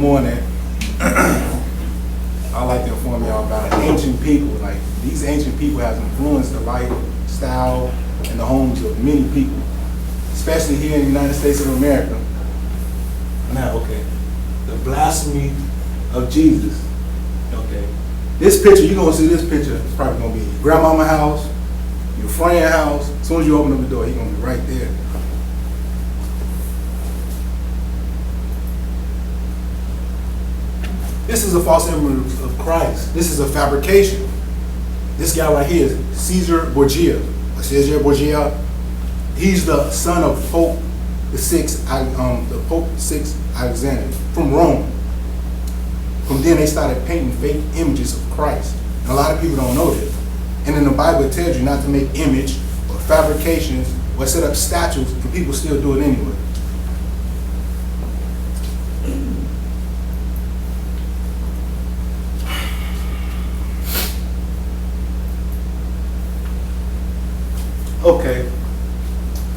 morning, I like to inform y'all about ancient people. Like, these ancient people have influenced the lifestyle and the homes of many people, especially here in the United States of America. Now, okay, the blasphemy of Jesus. Okay, this picture, you're gonna see this picture. It's probably gonna be your grandmama's house, your friend's house. As soon as you open up the door, he's gonna be right there. This is a false image of Christ. This is a fabrication. This guy right here is Caesar Borgia. Caesar Borgia. He's the son of Pope the Pope VI Alexander from Rome. From then they started painting fake images of Christ. And a lot of people don't know this. And in the Bible it tells you not to make image or fabrications or set up statues, and people still do it anyway. Okay,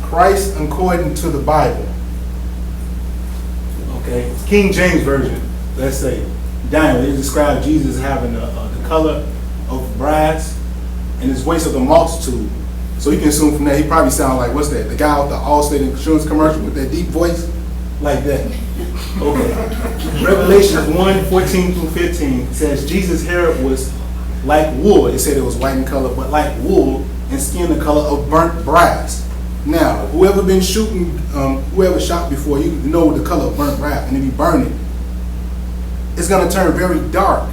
Christ according to the Bible. Okay, King James Version, let's say, Daniel, it describes Jesus as having the color of brass and his waist of the multitude. So you can assume from that he probably sounds like, what's that? The guy with the Allstate insurance commercial with that deep voice? Like that. Okay. Revelation 1:14-15 says Jesus' hair was like wool. It said it was white in color, but like wool, and skin the color of burnt brass. Now, whoever been shooting, whoever shot before, you know the color of burnt brass, and if you burn it, it's gonna turn very dark.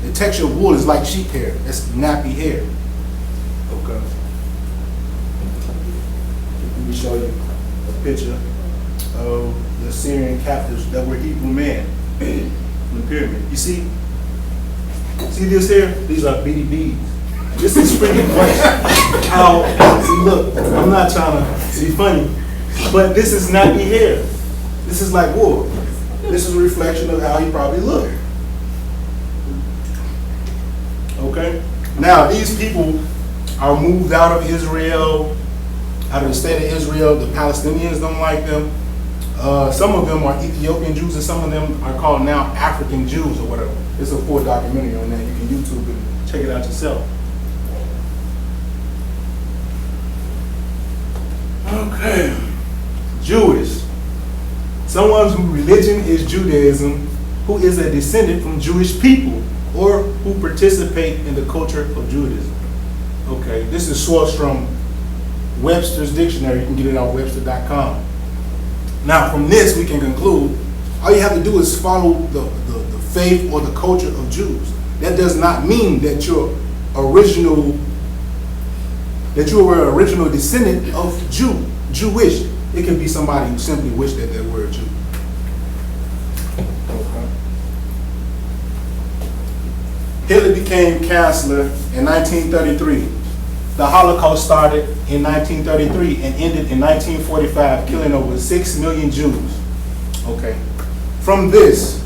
The texture of wool is like sheep hair. It's nappy hair. Okay. Let me show you a picture of the Syrian captives that were Hebrew men in the pyramid. You see this here? These are beady beads. This is pretty much how, see, look, I'm not trying to be funny, but this is nappy hair. This is like wool. This is a reflection of how he probably looked. Okay? Now, these people are moved out of Israel, out of the state of Israel. The Palestinians don't like them. Some of them are Ethiopian Jews, and some of them are called now African Jews or whatever. It's a full documentary on that. You can YouTube it and check it out yourself. Okay, Jewish. Someone whose religion is Judaism, who is a descendant from Jewish people, or who participate in the culture of Judaism. Okay, this is sourced from Webster's Dictionary. You can get it on Webster.com. Now, from this, we can conclude all you have to do is follow the faith or the culture of Jews. That does not mean that you were an original descendant of Jewish. It can be somebody who simply wished that they were a Jew. Okay. Hitler became chancellor in 1933. The Holocaust started in 1933 and ended in 1945, killing over 6 million Jews. Okay. From this,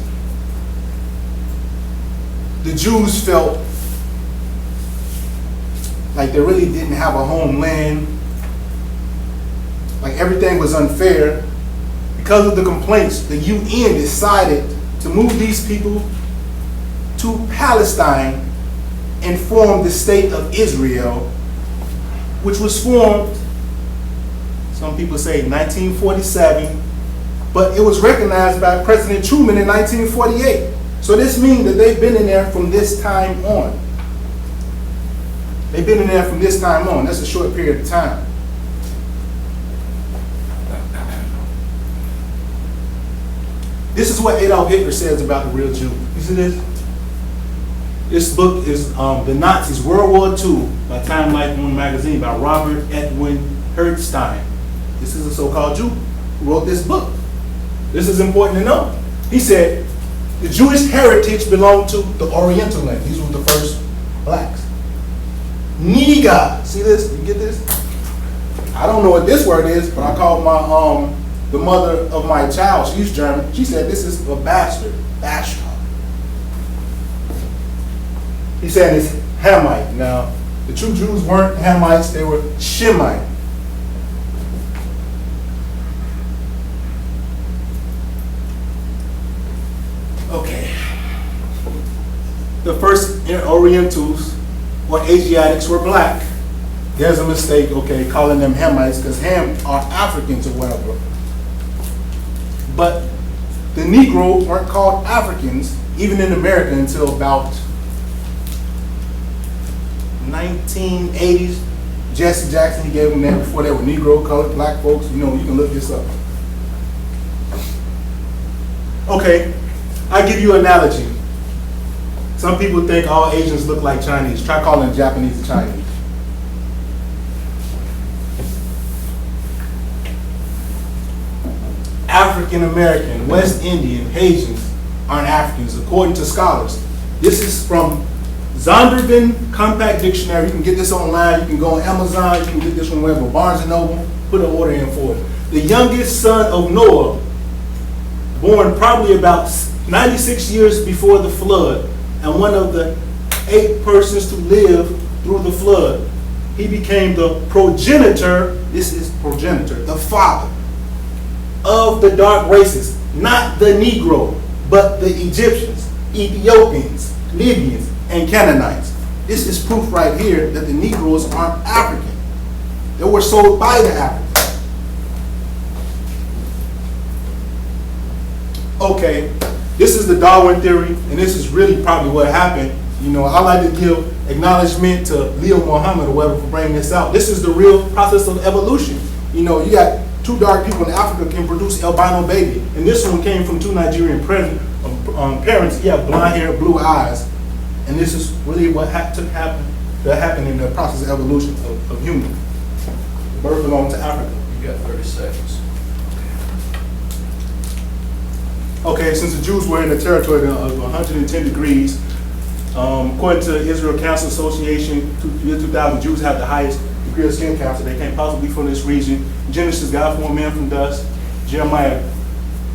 the Jews felt like they really didn't have a homeland, like everything was unfair. Because of the complaints, the UN decided to move these people to Palestine and form the state of Israel, which was formed, some people say 1947, but it was recognized by President Truman in 1948. So this means that they've been in there from this time on. They've been in there from this time on. That's a short period of time. This is what Adolf Hitler says about the real Jew. You see this? This book is The Nazis, World War II, by Time Life One magazine, by Robert Edwin Hertzstein. This is a so-called Jew who wrote this book. This is important to know. He said, the Jewish heritage belonged to the Oriental land. These were the first blacks. Niga. See this? You get this? I don't know what this word is, but I called my the mother of my child. She's German. She said this is a bastard. Bastard. He said it's Hamite. Now, the true Jews weren't Hamites, they were Shemite. the first Orientals or Asiatics were black. There's a mistake, okay, calling them Hamites, because Ham are Africans or whatever. But the Negro weren't called Africans, even in America, until about 1980s. Jesse Jackson, he gave them that. Before they were Negro, colored, black folks. You know, you can look this up. Okay, I give you an analogy. Some people think all Asians look like Chinese. Try calling Japanese a Chinese. African American, West Indian, Haitians aren't Africans, according to scholars. This is from Zondervan Compact Dictionary. You can get this online. You can go on Amazon. You can get this from wherever. Barnes and Noble. Put an order in for it. The youngest son of Noah, born probably about 96 years before the flood, and one of the 8 persons to live through the flood. He became the progenitor. This is progenitor, the father of the dark races, not the Negro, but the Egyptians, Ethiopians, Libyans, and Canaanites. This is proof right here that the Negroes aren't African. They were sold by the Africans. Okay, this is the Darwin theory, and this is really probably what happened. You know, I like to give acknowledgement to Leo Muhammad or whatever for bringing this out. This is the real process of evolution. You know, you got 2 dark people in Africa can produce albino baby, and this one came from 2 Nigerian parents. He had blonde hair, blue eyes, and this is really what happened in the process of evolution of human. The bird belonged to Africa. You got 30 seconds. Okay, since the Jews were in the territory of 110 degrees, according to Israel Council Association, year 2000, Jews have the highest degree of skin cancer. They can't possibly be from this region. Genesis, God formed man from dust. Jeremiah,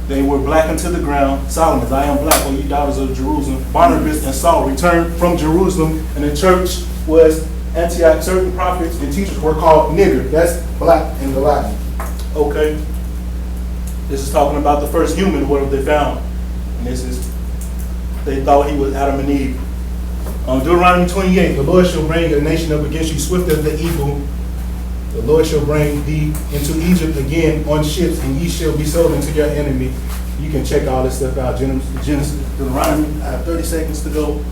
they were black unto the ground. Solomon, I am black, O ye daughters of Jerusalem. Barnabas and Saul returned from Jerusalem, and the church was Antioch. Certain prophets and teachers were called nigger. That's black in the Latin. Okay. This is talking about the first human, what have they found? And this is, they thought he was Adam and Eve. Deuteronomy 28, the Lord shall bring a nation up against you swift as the eagle. The Lord shall bring thee into Egypt again on ships, and ye shall be sold into your enemy. You can check all this stuff out. Genesis, Deuteronomy. I have 30 seconds to go.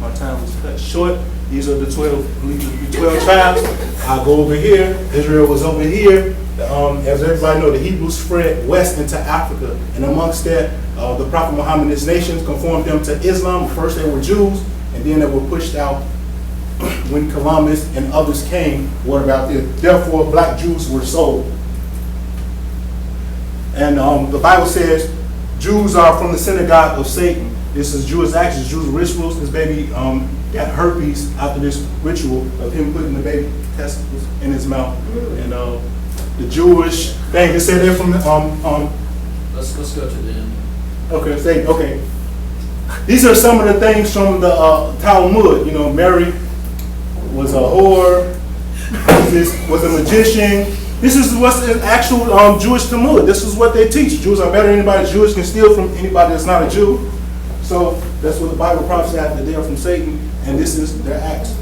My time was cut short. These are the 12 tribes. I'll go over here. Israel was over here. As everybody know, the Hebrews spread west into Africa, and amongst that, the Prophet Muhammad and his nations conformed them to Islam. First they were Jews, and then they were pushed out when Columbus and others came. What about this? Therefore, black Jews were sold. And the Bible says Jews are from the synagogue of Satan. This is Jewish actions, Jewish rituals. This baby got herpes after this ritual of him putting the baby testicles in his mouth. And the Jewish thing, they said they're from Let's go to the end. Okay. These are some of the things from the Talmud. You know, Mary was a whore. Was a magician. This is what's in actual Jewish Talmud. This is what they teach. Jews are better than anybody. Jews can steal from anybody that's not a Jew. So that's what the Bible prophesies that they are from Satan, and this is their acts.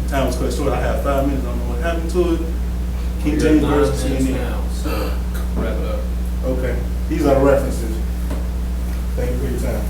Time was cut short. I have 5 minutes. I don't know what happened to it. King James versus CNN. Now, so wrap it up. Okay. These are the references. Thank you for your time.